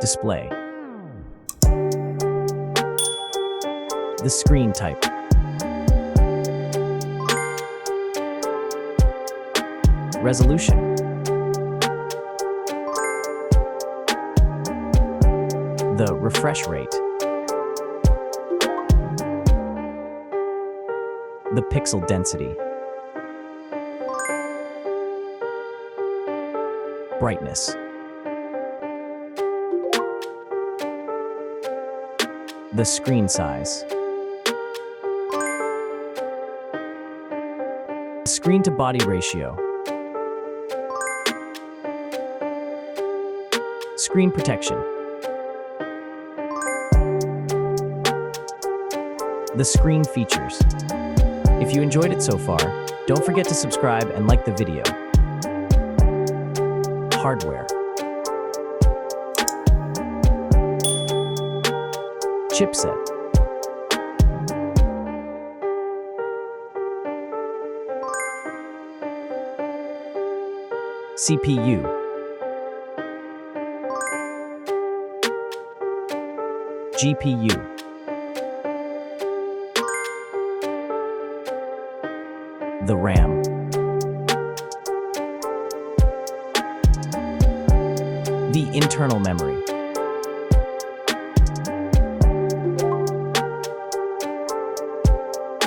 Display. The screen type. Resolution. The refresh rate. The pixel density. Brightness. The screen size. Screen-to-body ratio. Screen protection. The screen features. If you enjoyed it so far, don't forget to subscribe and like the video. Hardware. Chipset. CPU. GPU. The RAM. The internal memory.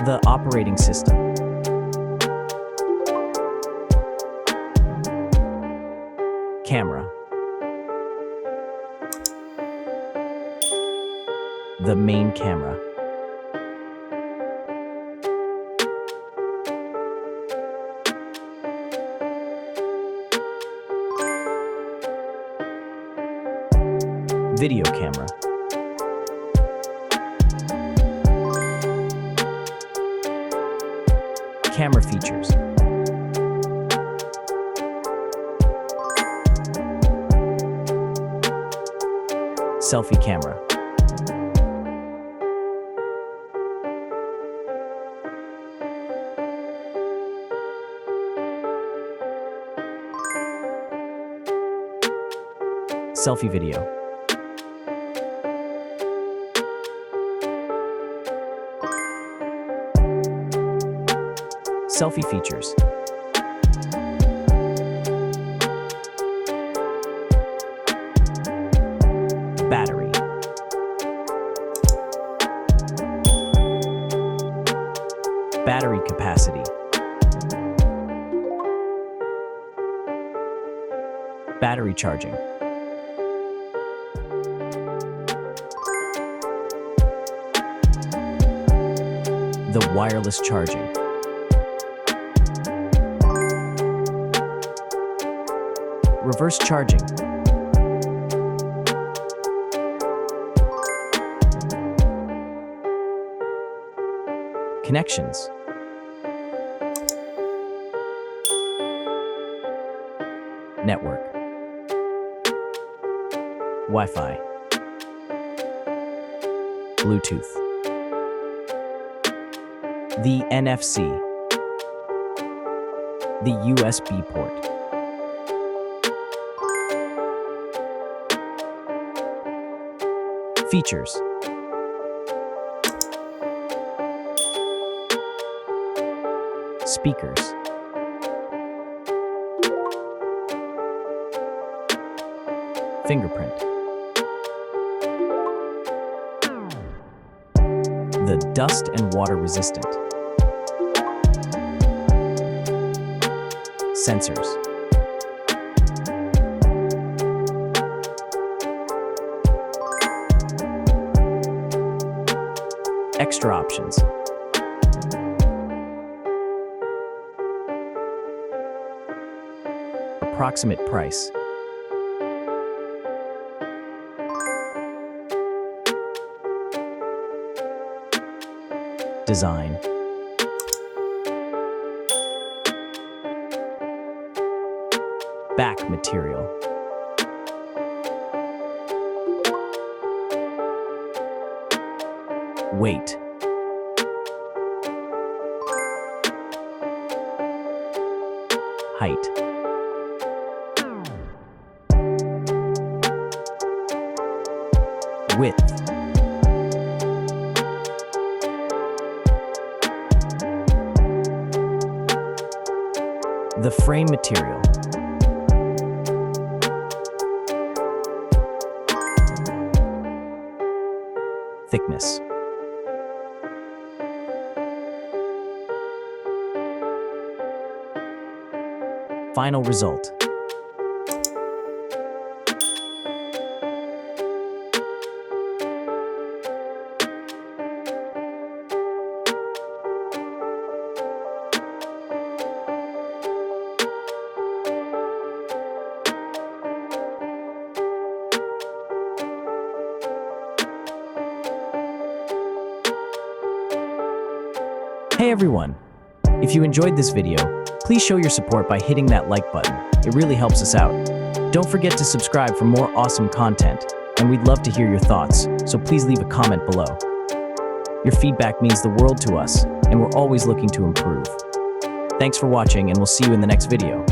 The operating system. Camera. The main camera. Video camera. Camera features. Selfie camera. Selfie video. Selfie features. Battery. Battery capacity. Battery charging. The wireless charging. Reverse charging. Connections. Network. Wi-Fi. Bluetooth. The NFC. The USB port. Features. Speakers. Fingerprint. The dust and water resistant. Sensors. Extra options. Approximate price. Design. Back material. Weight. Height. Width. The frame material. Thickness. Final result. Hey everyone! If you enjoyed this video, please show your support by hitting that like button. It really helps us out. Don't forget to subscribe for more awesome content, and we'd love to hear your thoughts, so please leave a comment below. Your feedback means the world to us, and we're always looking to improve. Thanks for watching, and we'll see you in the next video.